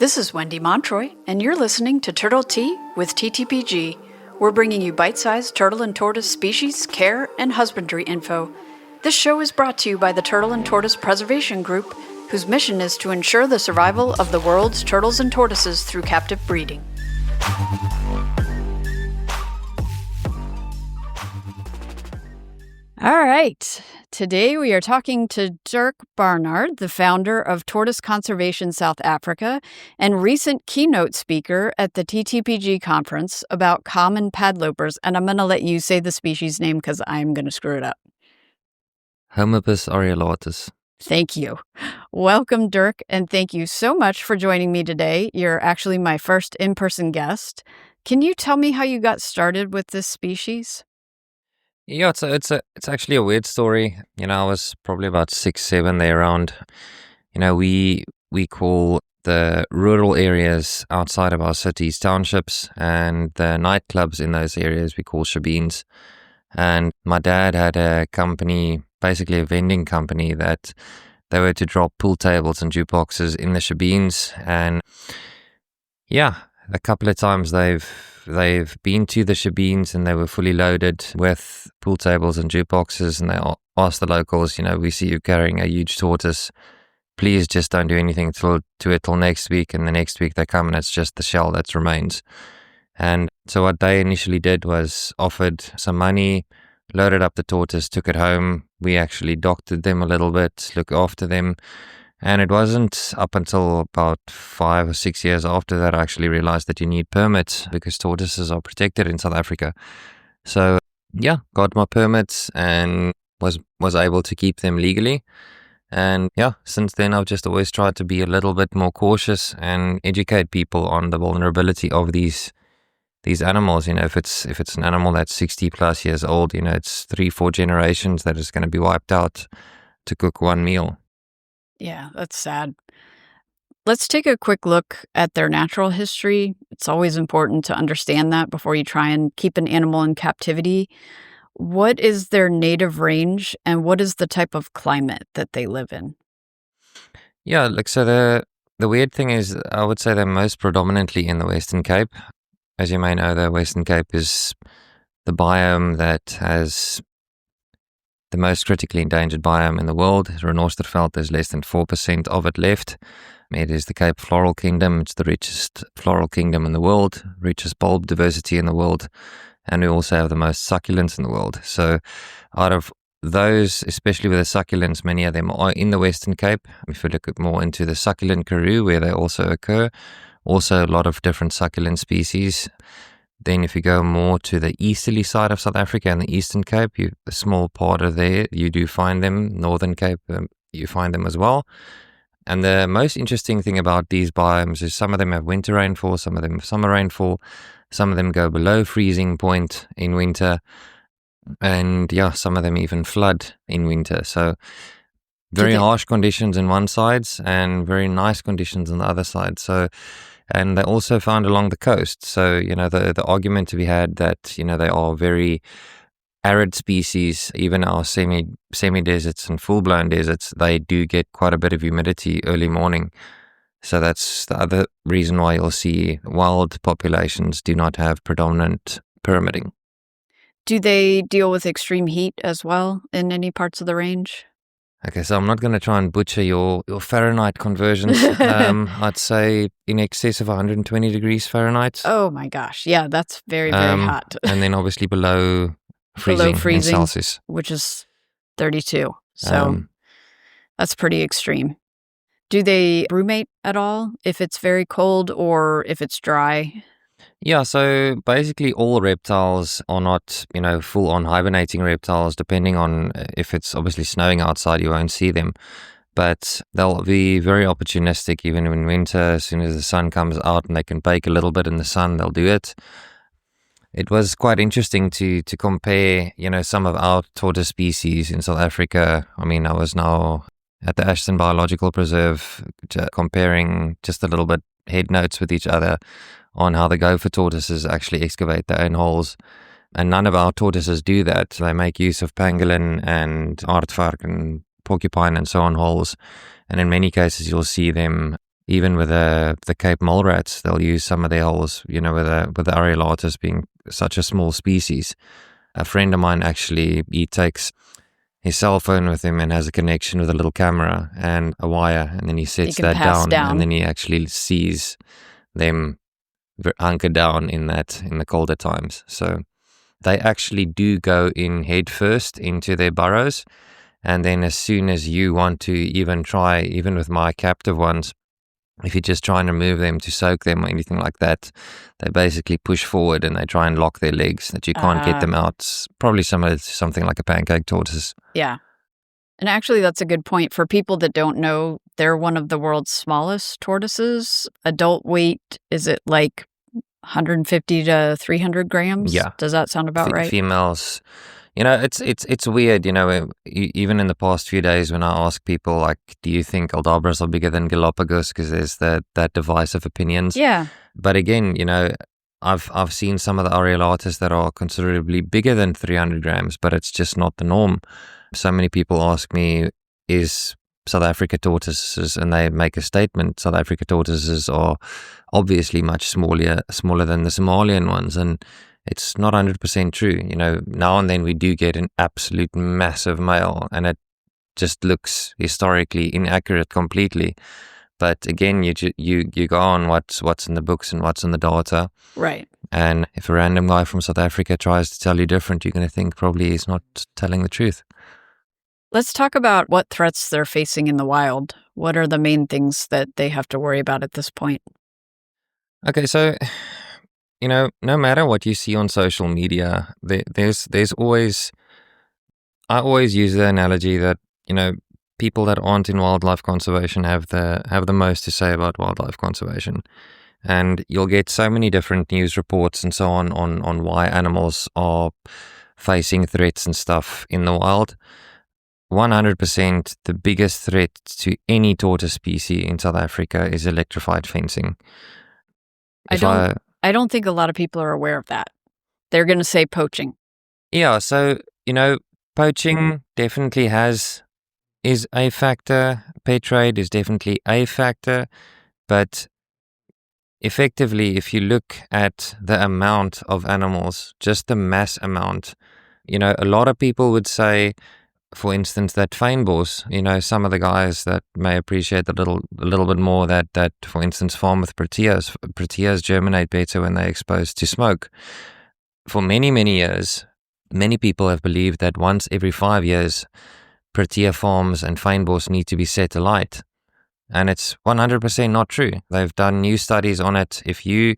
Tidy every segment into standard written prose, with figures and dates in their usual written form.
This is Wendy Montroy, and you're listening to Turtle Tea with TTPG. We're bringing you bite-sized turtle and tortoise species, care, and husbandry info. This show is brought to you by the Turtle and Tortoise Preservation Group, whose mission is to ensure the survival of the world's turtles and tortoises through captive breeding. All right. Today we are talking to Dirk Barnard, the founder of Tortoise Conservation South Africa and recent keynote speaker at the TTPG conference about common padlopers. And I'm going to let you say the species name because I'm going to screw it up. Homopus areolatus. Thank you. Welcome, Dirk, and thank you so much for joining me today. You're actually my first in-person guest. Can you tell me how you got started with this species? Yeah, it's actually a weird story. I was probably about 6, 7 there around. We call the rural areas outside of our cities townships, and the nightclubs in those areas we call shebeens. And my dad had a company, basically a vending company, that they were to drop pool tables and jukeboxes in the shebeens. And yeah, a couple of times they've been to the shebeens and they were fully loaded with pool tables and jukeboxes, and they asked the locals, we see you carrying a huge tortoise. Please just don't do anything to it till next week. And the next week they come and it's just the shell that remains. And so what they initially did was offered some money, loaded up the tortoise, took it home. We actually doctored them a little bit, looked after them. And it wasn't up until about 5 or 6 years after that I actually realized that you need permits because tortoises are protected in South Africa. So yeah, got my permits and was able to keep them legally. And yeah, since then I've just always tried to be a little bit more cautious and educate people on the vulnerability of these animals. If it's an animal that's 60 plus years old, it's 3-4 generations that is going to be wiped out to cook one meal. Yeah, that's sad. Let's take a quick look at their natural history. It's always important to understand that before you try and keep an animal in captivity. What is their native range and what is the type of climate that they live in? Yeah, so the weird thing is I would say they're most predominantly in the Western Cape. As you may know, the Western Cape is the biome that has the most critically endangered biome in the world. Renosterveld, there's less than 4% of it left. It is the Cape Floral Kingdom. It's the richest floral kingdom in the world, richest bulb diversity in the world, and we also have the most succulents in the world. So out of those, especially with the succulents, many of them are in the Western Cape. If we look at more into the succulent karoo, where they also occur, also a lot of different succulent species. Then if you go more to the easterly side of South Africa and the Eastern Cape, a small part of there, you do find them. Northern Cape, you find them as well. And the most interesting thing about these biomes is some of them have winter rainfall, some of them have summer rainfall, some of them go below freezing point in winter, and yeah, some of them even flood in winter. So very harsh conditions on one side and very nice conditions on the other side. And they also found along the coast. So, the argument to be had that, they are very arid species, even our semi-deserts and full-blown deserts, they do get quite a bit of humidity early morning. So that's the other reason why you'll see wild populations do not have predominant permitting. Do they deal with extreme heat as well in any parts of the range? Okay, so I'm not going to try and butcher your Fahrenheit conversions. I'd say in excess of 120 degrees Fahrenheit. Oh my gosh. Yeah, that's very, very hot. And then obviously below freezing in Celsius, which is 32. So that's pretty extreme. Do they brumate at all if it's very cold or if it's dry? Yeah, so basically all reptiles are not, full-on hibernating reptiles. Depending on if it's obviously snowing outside, you won't see them. But they'll be very opportunistic even in winter. As soon as the sun comes out and they can bake a little bit in the sun, they'll do it. It was quite interesting to compare, some of our tortoise species in South Africa. I was now at the Ashton Biological Preserve comparing just a little bit head notes with each other on how the gopher tortoises actually excavate their own holes. And none of our tortoises do that. They make use of pangolin and aardvark and porcupine and so on holes. And in many cases, you'll see them even with the Cape mole rats, they'll use some of their holes, with the areolatus being such a small species. A friend of mine actually, he takes his cell phone with him and has a connection with a little camera and a wire, and then he sets can that pass down, and then he actually sees them hunkered down in the colder times. So they actually do go in head first into their burrows, and then as soon as you want to even try, even with my captive ones, if you just try and remove them to soak them or anything like that, they basically push forward and they try and lock their legs that you can't get them out. It's probably similar to something like a pancake tortoise. Yeah. And actually, that's a good point. For people that don't know, they're one of the world's smallest tortoises. Adult weight, is it like 150 to 300 grams? Yeah. Does that sound about right? Females, it's weird, even in the past few days when I ask people, like, do you think Aldabras are bigger than Galapagos? Because there's that divisive opinions. Yeah. But again, I've seen some of the areolatus that are considerably bigger than 300 grams, but it's just not the norm. So many people ask me, is South Africa tortoises, and they make a statement, South Africa tortoises are obviously much smaller than the Somalian ones, and it's not 100% true. Now and then we do get an absolute massive male, and it just looks historically inaccurate completely. But again, you go on what's in the books and what's in the data. Right. And if a random guy from South Africa tries to tell you different, you're going to think probably he's not telling the truth. Let's talk about what threats they're facing in the wild. What are the main things that they have to worry about at this point? Okay, so no matter what you see on social media, there's always, I always use the analogy that people that aren't in wildlife conservation have the most to say about wildlife conservation, and you'll get so many different news reports and so on why animals are facing threats and stuff in the wild. 100% the biggest threat to any tortoise species in South Africa is electrified fencing. I don't think a lot of people are aware of that. They're going to say poaching. Yeah, so, poaching definitely is a factor. Pet trade is definitely a factor. But effectively, if you look at the amount of animals, just the mass amount, a lot of people would say, for instance, that fynbos, some of the guys that may appreciate a little bit more that for instance, farm with proteas germinate better when they're exposed to smoke. For many, many years, many people have believed that once every 5 years, protea farms and fynbos need to be set alight. And it's 100% not true. They've done new studies on it. If you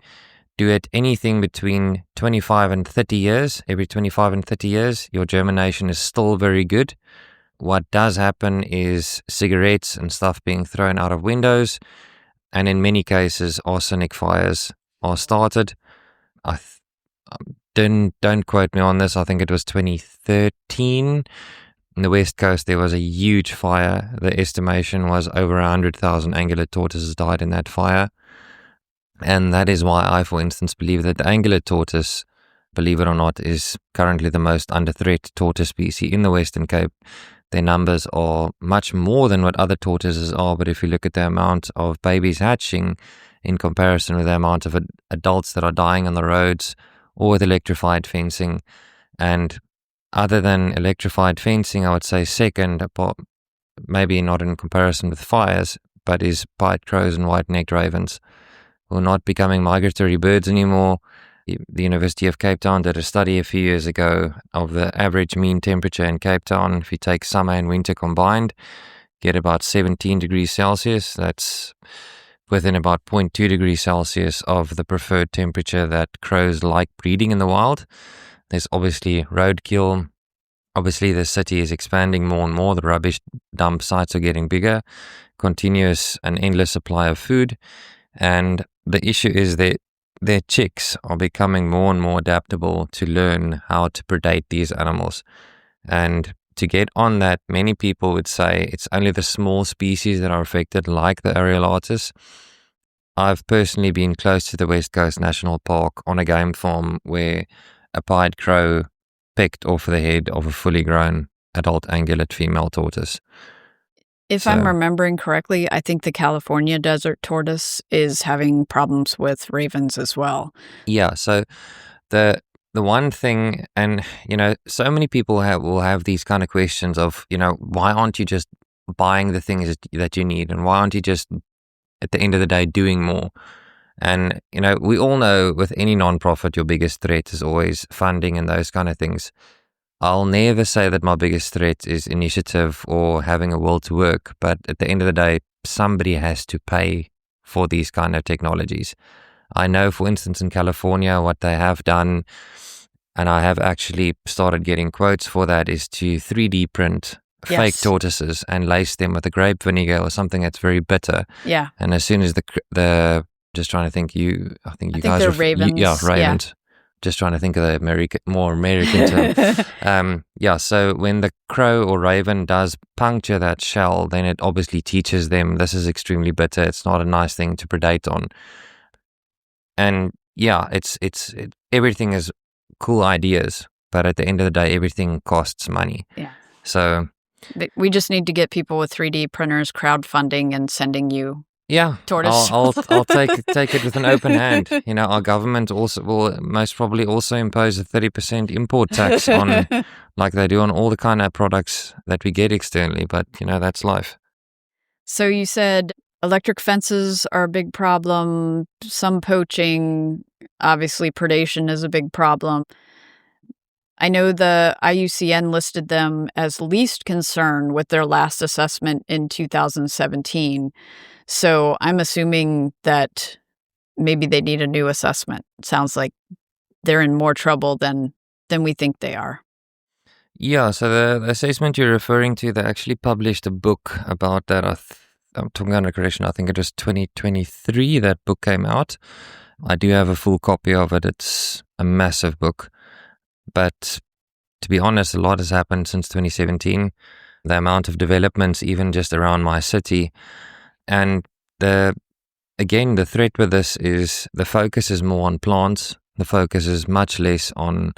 do it anything between 25 and 30 years, every 25 and 30 years, your germination is still very good. What does happen is cigarettes and stuff being thrown out of windows, and in many cases, arsenic fires are started. Don't quote me on this. I think it was 2013. In the West Coast, there was a huge fire. The estimation was over 100,000 angular tortoises died in that fire. And that is why I, for instance, believe that the angular tortoise, believe it or not, is currently the most under threat tortoise species in the Western Cape. Their numbers are much more than what other tortoises are, but if you look at the amount of babies hatching in comparison with the amount of adults that are dying on the roads or with electrified fencing, and other than electrified fencing, I would say second, maybe not in comparison with fires, but is pied crows and white-necked ravens, who are not becoming migratory birds anymore. The University of Cape Town did a study a few years ago of the average mean temperature in Cape Town. If you take summer and winter combined, get about 17 degrees Celsius. That's within about 0.2 degrees Celsius of the preferred temperature that crows like breeding in the wild. There's obviously roadkill. Obviously, the city is expanding more and more. The rubbish dump sites are getting bigger. Continuous and endless supply of food. And the issue is that their chicks are becoming more and more adaptable to learn how to predate these animals. And to get on that, many people would say it's only the small species that are affected, like the areolatus. I've personally been close to the West Coast National Park on a game farm where a pied crow pecked off the head of a fully grown adult ungulate female tortoise. If I'm remembering correctly, I think the California desert tortoise is having problems with ravens as well. Yeah, so the one thing, and so many people will have these kind of questions of, why aren't you just buying the things that you need, and why aren't you just at the end of the day doing more? And we all know with any nonprofit, your biggest threat is always funding and those kind of things. I'll never say that my biggest threat is initiative or having a will to work, but at the end of the day, somebody has to pay for these kind of technologies. I know, for instance, in California, what they have done, and I have actually started getting quotes for that, is to 3D print fake tortoises and lace them with a grape vinegar or something that's very bitter. Yeah. And as soon as the just trying to think, I think guys they're are ravens. ravens. Yeah. Just trying to think of the more American term. So when the crow or raven does puncture that shell, then it obviously teaches them this is extremely bitter. It's not a nice thing to predate on. And it's everything is cool ideas, but at the end of the day, everything costs money. Yeah. So we just need to get people with 3D printers crowdfunding and sending you. Yeah, tortoise. I'll take it with an open hand. Our government also will most probably also impose a 30% import tax on, like they do on all the kind of products that we get externally. But that's life. So you said electric fences are a big problem. Some poaching, obviously predation is a big problem. I know the IUCN listed them as least concern with their last assessment in 2017. So I'm assuming that maybe they need a new assessment. It sounds like they're in more trouble than we think they are. Yeah, so the assessment you're referring to, they actually published a book about that. I'm talking under correction, I think it was 2023 that book came out. I do have a full copy of it. It's a massive book. But to be honest, a lot has happened since 2017. The amount of developments, even just around my city. And the threat with this is the focus is more on plants. The focus is much less on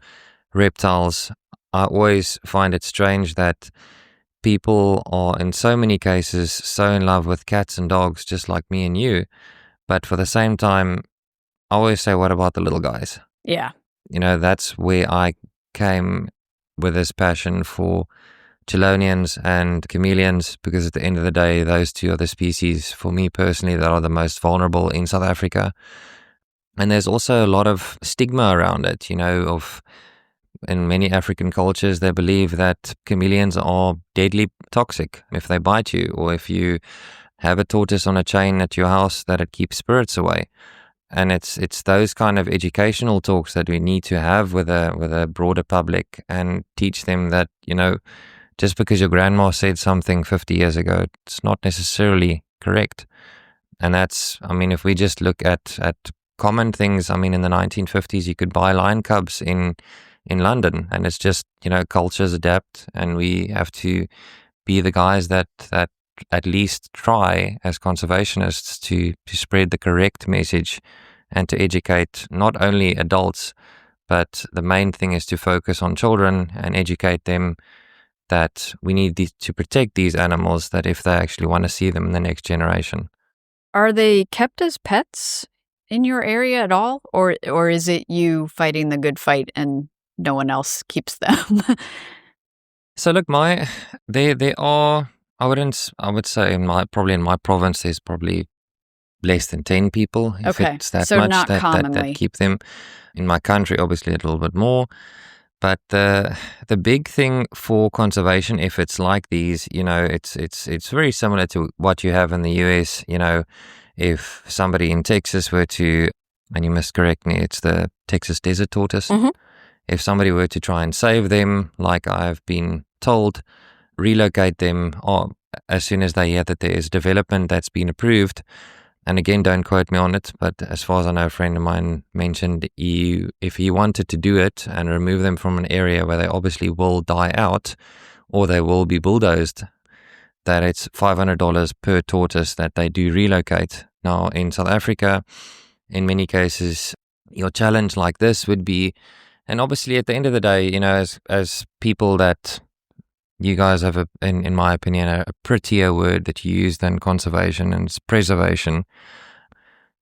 reptiles. I always find it strange that people are in so many cases so in love with cats and dogs, just like me and you. But for the same time, I always say, what about the little guys? Yeah. That's where I came with this passion for Chelonians and chameleons, because at the end of the day, those two are the species, for me personally, that are the most vulnerable in South Africa. And there's also a lot of stigma around it, in many African cultures, they believe that chameleons are deadly toxic if they bite you, or if you have a tortoise on a chain at your house, that it keeps spirits away. And it's those kind of educational talks that we need to have with a broader public, and teach them that, just because your grandma said something 50 years ago, it's not necessarily correct. And that's, if we just look at common things, in the 1950s, you could buy lion cubs in London, and it's just, cultures adapt, and we have to be the guys that at least try as conservationists to spread the correct message and to educate not only adults, but the main thing is to focus on children and educate them that we need to protect these animals, that if they actually want to see them in the next generation. Are they kept as pets in your area at all? Or is it you fighting the good fight and no one else keeps them? So look, there are, I would say in my province, there's probably less than 10 people, if it's that so much, not that keep them. In my country, obviously a little bit more. But the big thing for conservation efforts like these, it's very similar to what you have in the US. If somebody in Texas were to, and you must correct me, it's the Texas desert tortoise. Mm-hmm. If somebody were to try and save them, like I've been told, relocate them, or as soon as they hear that there is development that's been approved, and again, don't quote me on it, but as far as I know, a friend of mine mentioned if he wanted to do it and remove them from an area where they obviously will die out or they will be bulldozed, that it's $500 per tortoise that they do relocate. Now, in South Africa, in many cases, your challenge like this would be, and obviously at the end of the day, as people that you guys have, in my opinion, a prettier word that you use than conservation, and it's preservation.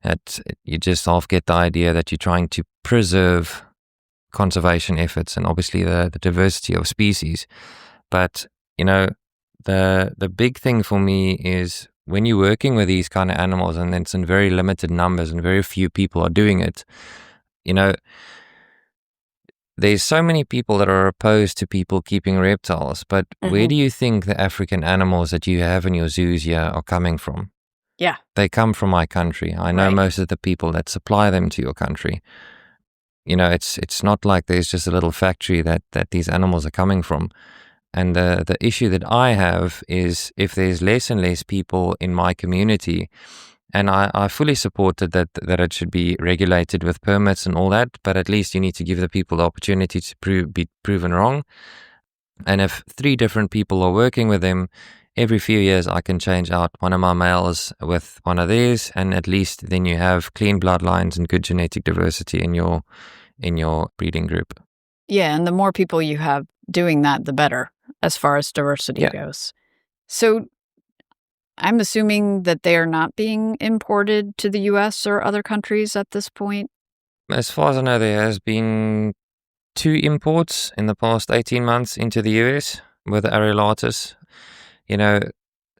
That you just half get the idea that you're trying to preserve conservation efforts and obviously the diversity of species. But, the big thing for me is when you're working with these kind of animals and it's in very limited numbers and very few people are doing it, there's so many people that are opposed to people keeping reptiles, but where do you think the African animals that you have in your zoos here are coming from? Yeah. They come from my country. I know most of the people that supply them to your country. It's not like there's just a little factory that these animals are coming from. And the issue that I have is if there's less and less people in my community, and I fully supported that it should be regulated with permits and all that, but at least you need to give the people the opportunity to be proven wrong. And if 3 different people are working with them, every few years I can change out one of my males with one of theirs, and at least then you have clean bloodlines and good genetic diversity in your breeding group. Yeah, and the more people you have doing that, the better as far as diversity goes. So I'm assuming that they are not being imported to the U.S. or other countries at this point? As far as I know, there has been 2 imports in the past 18 months into the US with the Areolatus.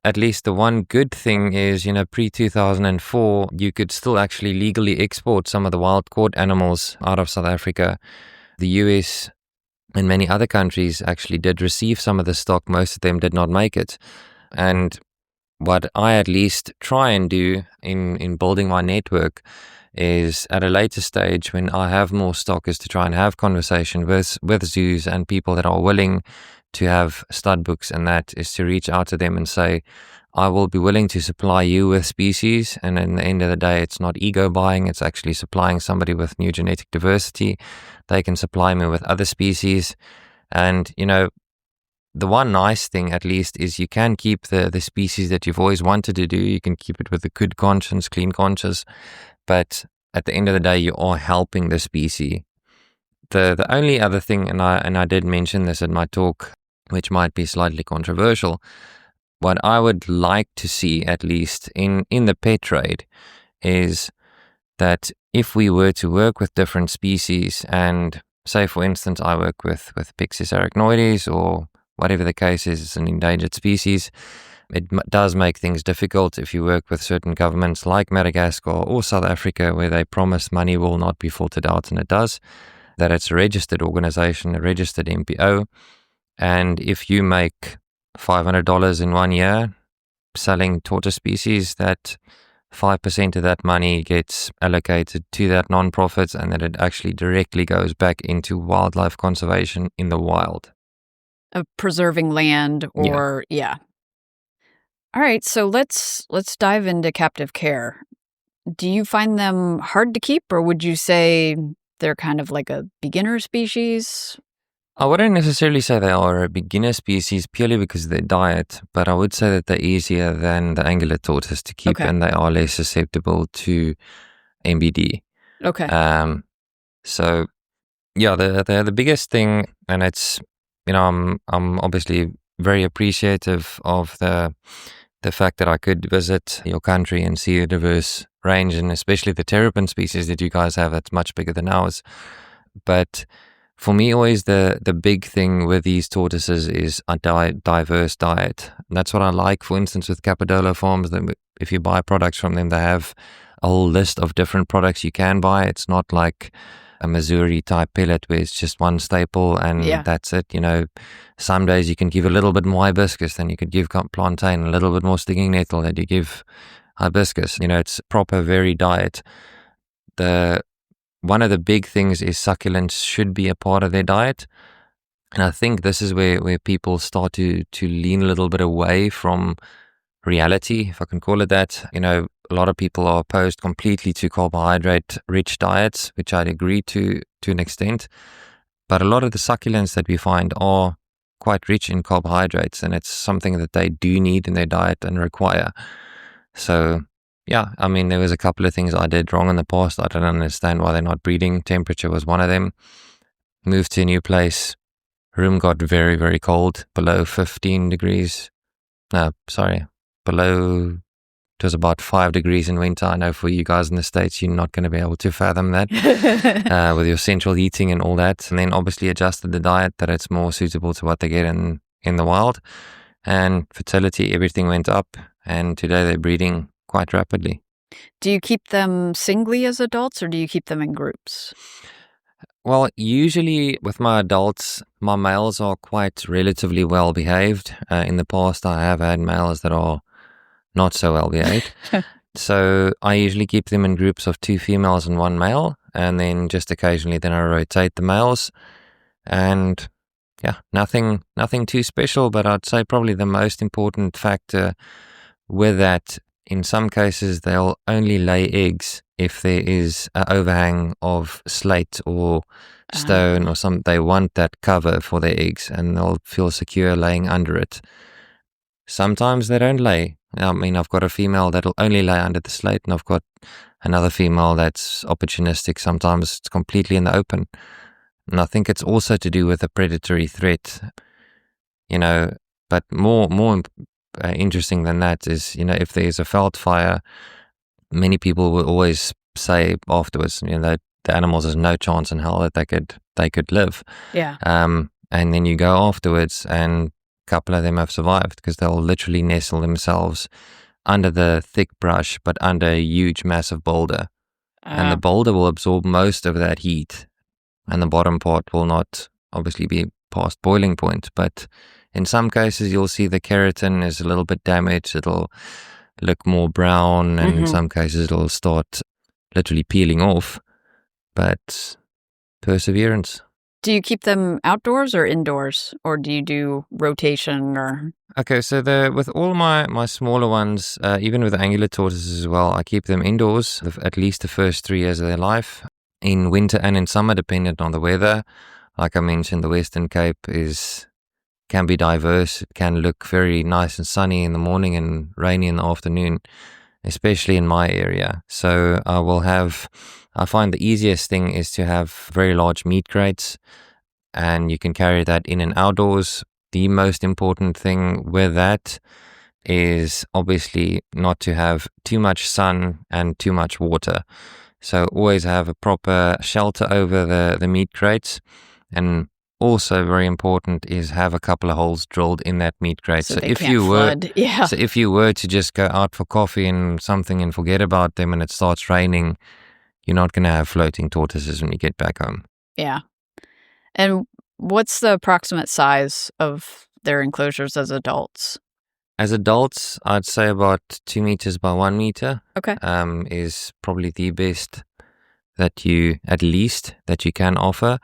At least the one good thing is, pre-2004, you could still actually legally export some of the wild-caught animals out of South Africa. The US and many other countries actually did receive some of the stock. Most of them did not make it. And what I at least try and do in building my network is at a later stage when I have more stock is to try and have conversation with zoos and people that are willing to have stud books, and that is to reach out to them and say, I will be willing to supply you with species, and in the end of the day, it's not ego buying, it's actually supplying somebody with new genetic diversity. They can supply me with other species. And, the one nice thing at least is you can keep the species that you've always wanted to do. You can keep it with a good conscience, clean conscience. But at the end of the day, you are helping the species. The only other thing, and I did mention this in my talk, which might be slightly controversial, what I would like to see, at least in the pet trade, is that if we were to work with different species, and say, for instance, I work with Pyxis arachnoides, or whatever the case is, it's an endangered species, it does make things difficult if you work with certain governments like Madagascar or South Africa, where they promise money will not be filtered out, and it does, that it's a registered organization, a registered MPO. And if you make $500 in 1 year selling tortoise species, that 5% of that money gets allocated to that non-profit, and that it actually directly goes back into wildlife conservation in the wild. Of preserving land or, All right, so let's dive into captive care. Do you find them hard to keep, or would you say they're kind of like a beginner species? I wouldn't necessarily say they are a beginner species purely because of their diet, but I would say that they're easier than the angular tortoise to keep, and they are less susceptible to MBD. Okay. So, yeah, the biggest thing, and it's, I'm obviously very appreciative of the fact that I could visit your country and see a diverse range, and especially the terrapin species that you guys have, that's much bigger than ours. But for me, always the big thing with these tortoises is a diverse diet. And that's what I like, for instance, with Cappadola farms. If you buy products from them, they have a whole list of different products you can buy. It's not like a Missouri type pellet where it's just one staple and that's it. Some days you can give a little bit more hibiscus, then you could give plantain, a little bit more stinging nettle, then you give hibiscus. It's proper varied diet. One of the big things is succulents should be a part of their diet. And I think this is where people start to lean a little bit away from reality, if I can call it that. A lot of people are opposed completely to carbohydrate-rich diets, which I'd agree to an extent. But a lot of the succulents that we find are quite rich in carbohydrates, and it's something that they do need in their diet and require. So, yeah, I mean, there was a couple of things I did wrong in the past. I don't understand why they're not breeding. Temperature was one of them. Moved to a new place, room got very, very cold, below 15 degrees. No, sorry, below, it was about 5 degrees in winter. I know for you guys in the States, you're not going to be able to fathom that with your central heating and all that. And then obviously adjusted the diet that it's more suitable to what they get in the wild. And fertility, everything went up. And today they're breeding quite rapidly. Do you keep them singly as adults or do you keep them in groups? Well, usually with my adults, my males are quite relatively well behaved. In the past, I have had males that are not so well behaved. So I usually keep them in groups of 2 females and 1 male. And then just occasionally then I rotate the males. And yeah, nothing too special, but I'd say probably the most important factor with that, in some cases, they'll only lay eggs if there is an overhang of slate or stone or something. They want that cover for their eggs and they'll feel secure laying under it. Sometimes they don't lay. I mean, I've got a female that'll only lay under the slate, and I've got another female that's opportunistic. Sometimes it's completely in the open. And I think it's also to do with a predatory threat, but more interesting than that is, if there's a veld fire, many people will always say afterwards, that the animals, there's no chance in hell that they could live. Yeah. And then you go afterwards and a couple of them have survived because they'll literally nestle themselves under the thick brush, but under a huge, massive boulder. And the boulder will absorb most of that heat, and the bottom part will not obviously be past boiling point. But in some cases, you'll see the keratin is a little bit damaged. It'll look more brown, and in some cases, it'll start literally peeling off. But perseverance. Do you keep them outdoors or indoors, or do you do rotation or? Okay, so with all my smaller ones, even with the angular tortoises as well, I keep them indoors at least the first 3 years of their life, in winter and in summer, dependent on the weather. Like I mentioned, the Western Cape can be diverse. It can look very nice and sunny in the morning and rainy in the afternoon, especially in my area. So I find the easiest thing is to have very large meat crates, and you can carry that in and outdoors. The most important thing with that is obviously not to have too much sun and too much water. So always have a proper shelter over the meat crates. And also very important is have a couple of holes drilled in that meat crate. So if you were to just go out for coffee and something and forget about them and it starts raining, you're not going to have floating tortoises when you get back home. Yeah. And what's the approximate size of their enclosures as adults? As adults, I'd say about 2 meters by 1 meter. Okay. Is probably the best that you can offer.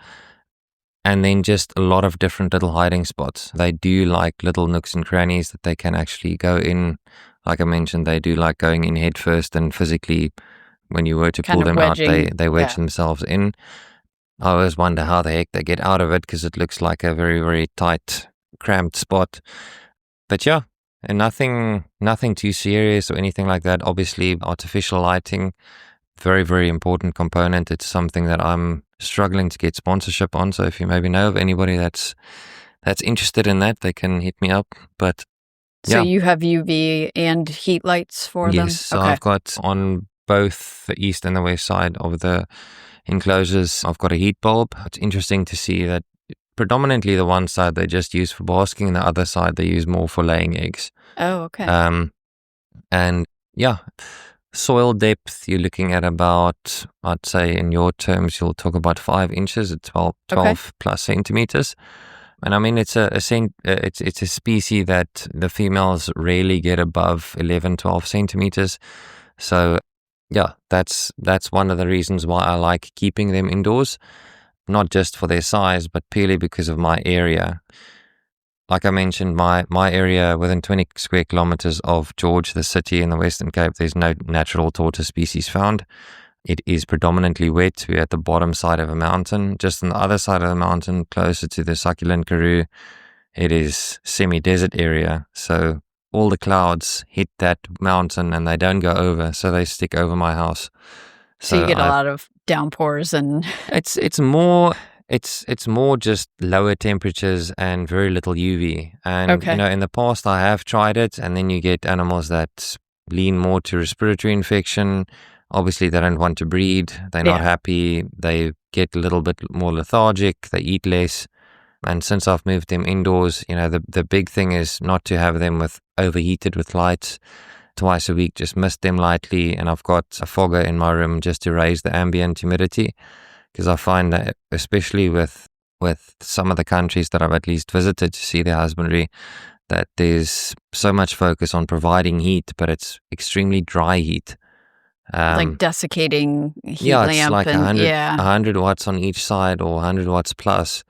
And then just a lot of different little hiding spots. They do like little nooks and crannies that they can actually go in. Like I mentioned, they do like going in head first, and physically, when you were to pull them out, they wedge themselves in. I always wonder how the heck they get out of it, because it looks like a very, very tight, cramped spot. But yeah, and nothing too serious or anything like that. Obviously, artificial lighting, very, very important component. It's something that I'm struggling to get sponsorship on. So if you maybe know of anybody that's interested in that, they can hit me up. But so you have UV and heat lights for them? Yes, so I've got on both the east and the west side of the enclosures, I've got a heat bulb. It's interesting to see that predominantly the one side they just use for basking, and the other side they use more for laying eggs. Oh, okay. And yeah, soil depth, you're looking at about, I'd say in your terms, you'll talk about 5 inches at 12 plus centimeters. And I mean, it's a species that the females rarely get above 11, 12 centimeters. So yeah, that's one of the reasons why I like keeping them indoors, not just for their size, but purely because of my area. Like I mentioned, my area within 20 square kilometers of George, the city in the Western Cape, there's no natural tortoise species found. It is predominantly wet. We're at the bottom side of a mountain. Just on the other side of the mountain, closer to the succulent karoo, it is semi-desert area. So all the clouds hit that mountain and they don't go over, so they stick over my house. So you get a lot of downpours and... It's more It's more just lower temperatures and very little UV. And Okay. in the past I have tried it, and then you get animals that lean more to respiratory infection. Obviously, they don't want to breed. They're not Yeah. happy. They get a little bit more lethargic. They eat less. And since I've moved them indoors, the big thing is not to have them overheated with lights. Twice a week, just mist them lightly, and I've got a fogger in my room just to raise the ambient humidity, because I find that especially with some of the countries that I've at least visited to see their husbandry, that there's so much focus on providing heat, but it's extremely dry heat. Like desiccating heat Yeah, it's lamp like and 100 watts on each side, or 100 watts plus,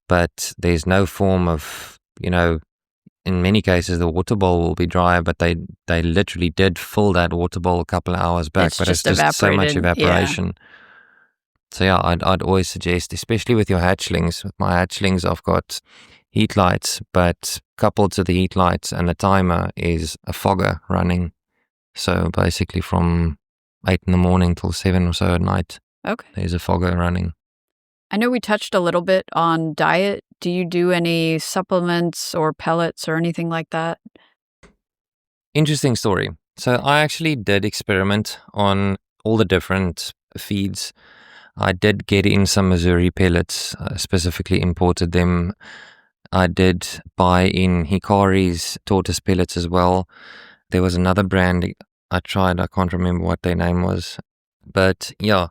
but there's no form of, in many cases the water bowl will be dry, but they literally did fill that water bowl a couple of hours back, it's but it's just just so much evaporated. Yeah. evaporation. So yeah, I'd always suggest, especially with your hatchlings. With my hatchlings, I've got heat lights, but coupled to the heat lights and the timer is a fogger running. So basically from 8 in the morning till 7 or so at night, Okay. there's a fogger running. I know we touched a little bit on diet. Do you do any supplements or pellets or anything like that? Interesting story. So I actually did experiment on all the different feeds. I did get in some Missouri pellets, specifically imported them. I did buy in Hikari's tortoise pellets as well. There was another brand I tried, I can't remember what their name was. But yeah,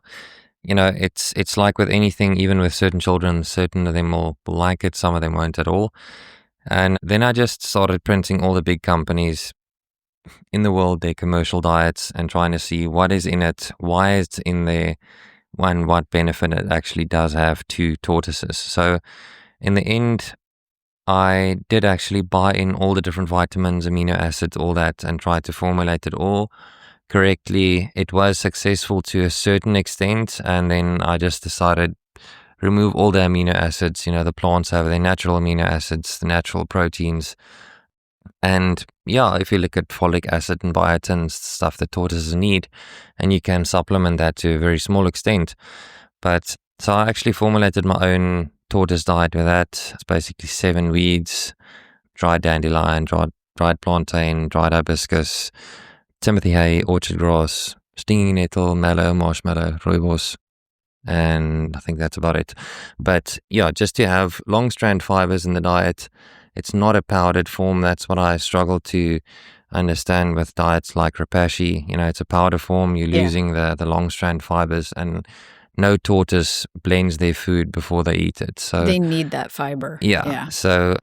it's like with anything, even with certain children, certain of them will like it, some of them won't at all. And then I just started printing all the big companies in the world, their commercial diets, and trying to see what is in it, why it's in there, and what benefit it actually does have to tortoises. So in the end, I did actually buy in all the different vitamins, amino acids, all that, and try to formulate it all correctly. It was successful to a certain extent, and then I just decided remove all the amino acids. The plants have their natural amino acids, the natural proteins. And yeah, if you look at folic acid and biotin, stuff that tortoises need, and you can supplement that to a very small extent. But so I actually formulated my own tortoise diet with that. It's basically 7 weeds, dried dandelion, dried plantain, dried hibiscus, Timothy hay, orchard grass, stinging nettle, mallow, marshmallow, rooibos, and I think that's about it. But yeah, just to have long strand fibers in the diet. It's not a powdered form. That's what I struggle to understand with diets like Rapashi. It's a powder form. You're losing the long strand fibers, and no tortoise blends their food before they eat it. So they need that fiber. Yeah. So,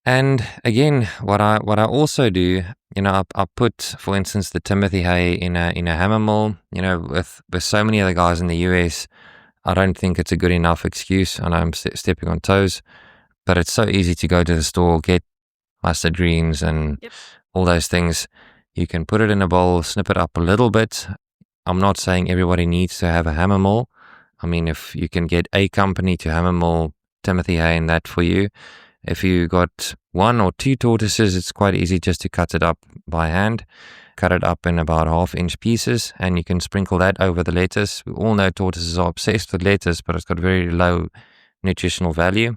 and again, what I also do, I put, for instance, the Timothy hay in a hammer mill. With so many other guys in the US, I don't think it's a good enough excuse. I know I'm stepping on toes, but it's so easy to go to the store, get mustard greens and all those things. You can put it in a bowl, snip it up a little bit. I'm not saying everybody needs to have a hammer mill. I mean, if you can get a company to hammer mill Timothy hay and that for you. If you got 1 or 2 tortoises, it's quite easy just to cut it up by hand. Cut it up in about 1/2 inch pieces, and you can sprinkle that over the lettuce. We all know tortoises are obsessed with lettuce, but it's got very low nutritional value.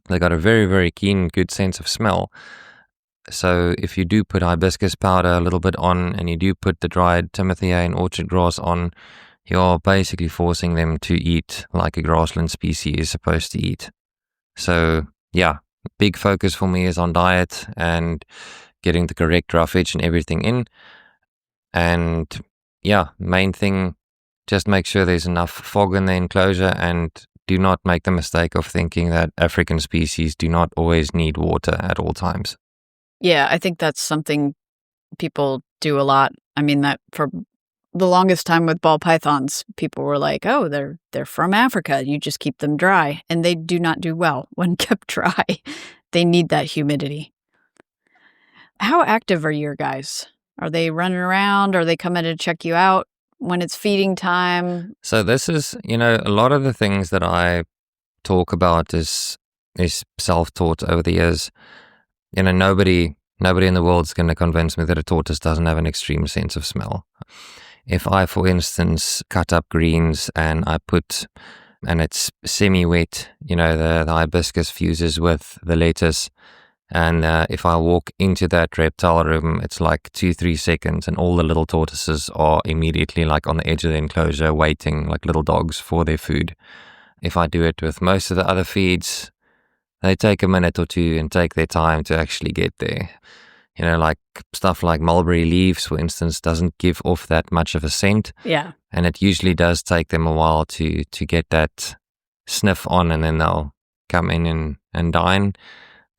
They got a very, very keen, good sense of smell. So if you do put hibiscus powder a little bit on, and you do put the dried Timothy hay and orchard grass on, you're basically forcing them to eat like a grassland species is supposed to eat. So yeah, big focus for me is on diet and getting the correct roughage and everything in. And yeah, main thing, just make sure there's enough fog in the enclosure, and do not make the mistake of thinking that African species do not always need water at all times. Yeah, I think that's something people do a lot. I mean, that for the longest time with ball pythons, people were like, oh, they're from Africa. You just keep them dry. And they do not do well when kept dry. They need that humidity. How active are your guys? Are they running around? Are they coming to check you out when it's feeding time? So this is, a lot of the things that I talk about is self-taught over the years. Nobody in the world is going to convince me that a tortoise doesn't have an extreme sense of smell. If I, for instance, cut up greens and I put and it's semi-wet. The hibiscus fuses with the lettuce. And if I walk into that reptile room, it's like 2-3 seconds, and all the little tortoises are immediately like on the edge of the enclosure, waiting like little dogs for their food. If I do it with most of the other feeds, they take a minute or two and take their time to actually get there. Like stuff like mulberry leaves, for instance, doesn't give off that much of a scent. Yeah. And it usually does take them a while to get that sniff on, and then they'll come in and dine.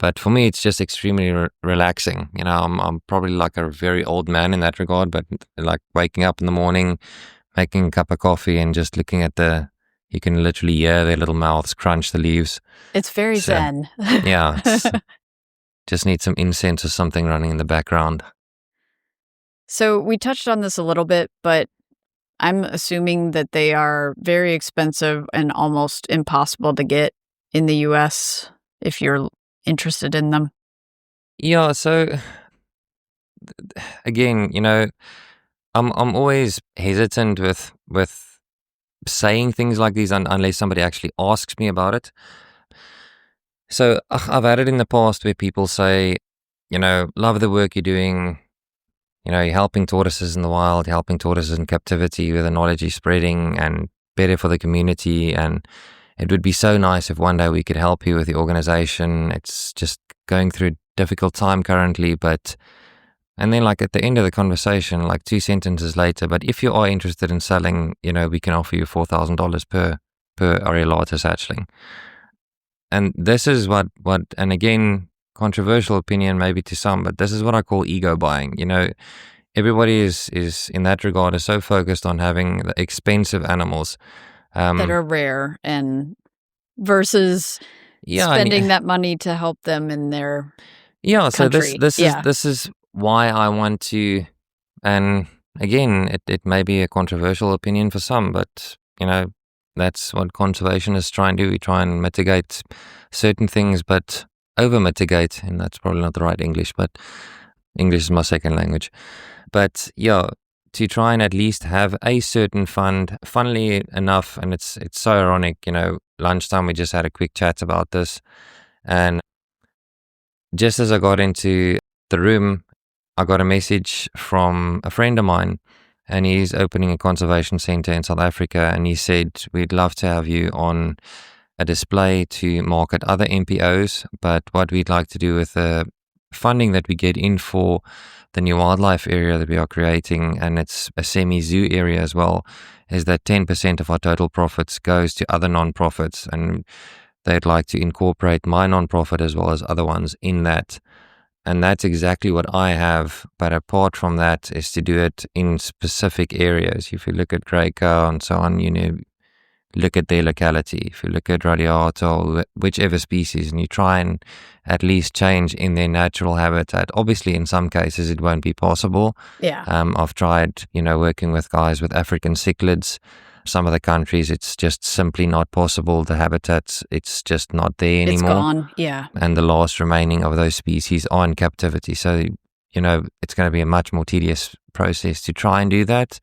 But for me, it's just extremely relaxing. I'm probably like a very old man in that regard, but like waking up in the morning, making a cup of coffee and just looking at you can literally hear their little mouths crunch the leaves. It's very zen. Yeah. Just need some incense or something running in the background. So we touched on this a little bit, but I'm assuming that they are very expensive and almost impossible to get in the US if you're interested in them. Yeah, so again, I'm always hesitant with saying things like these unless somebody actually asks me about it. So I've had it in the past where people say, love the work you're doing. You're helping tortoises in the wild, helping tortoises in captivity with the knowledge you're spreading, and better for the community. And it would be so nice if one day we could help you with the organization. It's just going through a difficult time currently, and then like at the end of the conversation, like 2 sentences later, but if you are interested in selling, we can offer you $4,000 per areolatus hatchling. And this is what, and again, controversial opinion maybe to some, but this is what I call ego buying. Everybody is in that regard is so focused on having the expensive animals that are rare, and versus spending that money to help them in their country. So this is why I want to, and again, it may be a controversial opinion for some, but that's what conservationists try and do. We try and mitigate certain things, but over mitigate, and that's probably not the right English, but English is my second language. But yeah, to try and at least have a certain fund. Funnily enough, and it's so ironic, lunchtime we just had a quick chat about this, and just as I got into the room, I got a message from a friend of mine, and he's opening a conservation center in South Africa, and he said, we'd love to have you on a display to market other MPOs, but what we'd like to do with the funding that we get in for the new wildlife area that we are creating, and it's a semi-zoo area as well, is that 10% of our total profits goes to other non-profits, and they'd like to incorporate my non-profit as well as other ones in that. And that's exactly what I have. But apart from that is to do it in specific areas. If you look at grey cow and so on, look at their locality. If you look at radiata or whichever species, and you try and at least change in their natural habitat. Obviously, in some cases, it won't be possible. Yeah. I've tried, working with guys with African cichlids. Some of the countries, it's just simply not possible. The habitats, it's just not there anymore. It's gone, yeah. And the last remaining of those species are in captivity. So, it's going to be a much more tedious process to try and do that.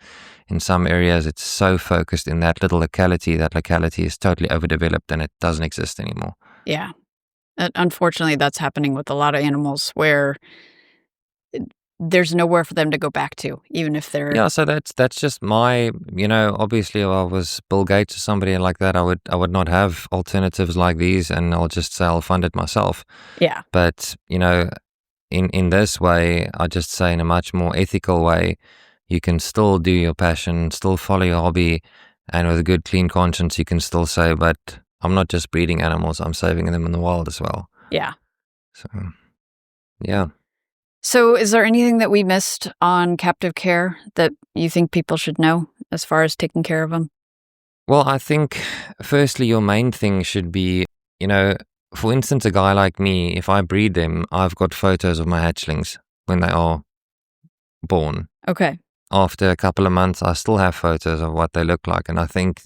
In some areas, it's so focused in that little locality. That locality is totally overdeveloped and it doesn't exist anymore. Yeah. Unfortunately, that's happening with a lot of animals where there's nowhere for them to go back to, even if they're... Yeah, so that's just my, obviously if I was Bill Gates or somebody like that, I would not have alternatives like these, and I'll just say I'll fund it myself. Yeah. But, in this way, I just say in a much more ethical way, you can still do your passion, still follow your hobby, and with a good, clean conscience, you can still say, but I'm not just breeding animals, I'm saving them in the wild as well. Yeah. So, yeah. So is there anything that we missed on captive care that you think people should know as far as taking care of them? Well, I think firstly, your main thing should be, for instance, a guy like me, if I breed them, I've got photos of my hatchlings when they are born. Okay. After a couple of months, I still have photos of what they look like. And I think,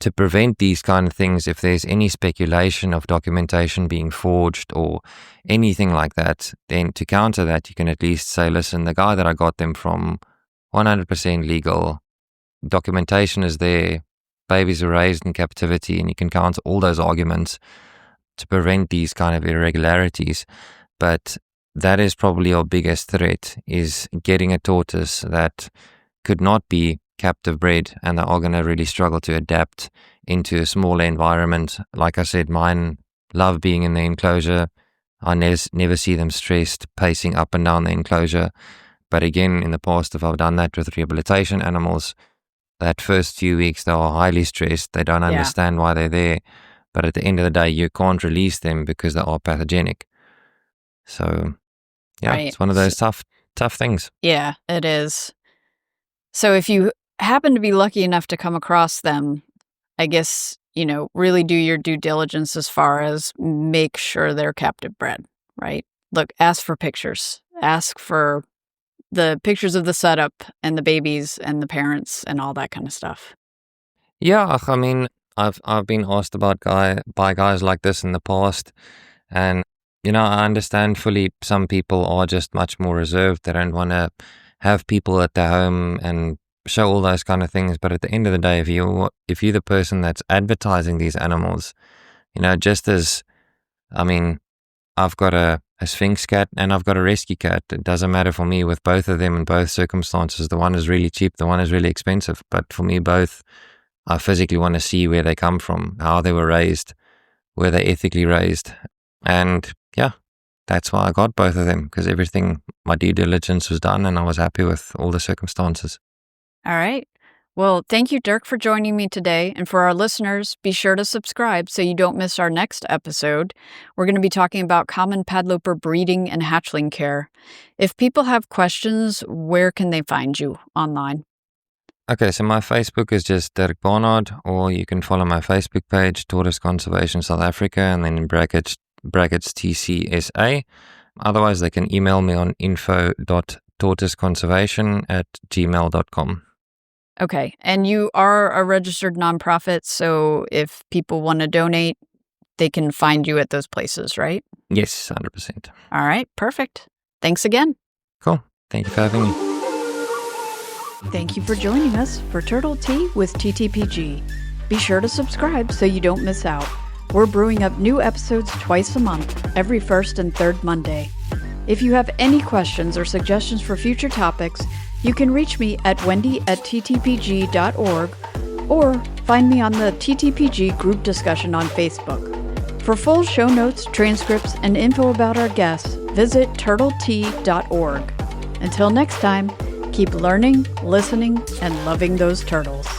to prevent these kind of things, if there's any speculation of documentation being forged or anything like that, then to counter that, you can at least say, listen, the guy that I got them from, 100% legal, documentation is there, babies are raised in captivity, and you can count all those arguments to prevent these kind of irregularities. But that is probably our biggest threat, is getting a tortoise that could not be captive bred, and they are going to really struggle to adapt into a smaller environment. Like I said, mine love being in the enclosure. I never see them stressed, pacing up and down the enclosure. But again, in the past, if I've done that with rehabilitation animals, that first few weeks, they are highly stressed. They don't understand why they're there. But at the end of the day, you can't release them because they are pathogenic. So, yeah, Right. It's one of those tough things. Yeah, it is. So if you happen to be lucky enough to come across them, I guess, really do your due diligence as far as make sure they're captive bred, right? Look, ask for pictures. Ask for the pictures of the setup and the babies and the parents and all that kind of stuff. Yeah, I mean, I've been asked about by guys like this in the past, and I understand fully. Some people are just much more reserved. They don't want to have people at their home and show all those kind of things. But at the end of the day, if you're the person that's advertising these animals, just as, I mean, I've got a Sphinx cat and I've got a rescue cat. It doesn't matter for me with both of them in both circumstances. The one is really cheap, the one is really expensive. But for me, both, I physically want to see where they come from, how they were raised, were they ethically raised. And yeah, that's why I got both of them, because everything, my due diligence was done and I was happy with all the circumstances. All right. Well, thank you, Dirk, for joining me today. And for our listeners, be sure to subscribe so you don't miss our next episode. We're going to be talking about common padloper breeding and hatchling care. If people have questions, where can they find you online? Okay, so my Facebook is just Dirk Barnard, or you can follow my Facebook page, Tortoise Conservation South Africa, and then in brackets TCSA. Otherwise, they can email me on info.tortoiseconservation@gmail.com. Okay, and you are a registered nonprofit, so if people want to donate, they can find you at those places, right? Yes, 100%. All right, perfect. Thanks again. Cool. Thank you for having me. Thank you for joining us for Turtle Tea with TTPG. Be sure to subscribe so you don't miss out. We're brewing up new episodes twice a month, every first and third Monday. If you have any questions or suggestions for future topics, you can reach me at wendy@ttpg.org or find me on the TTPG group discussion on Facebook. For full show notes, transcripts, and info about our guests, visit turtletea.org. Until next time, keep learning, listening, and loving those turtles.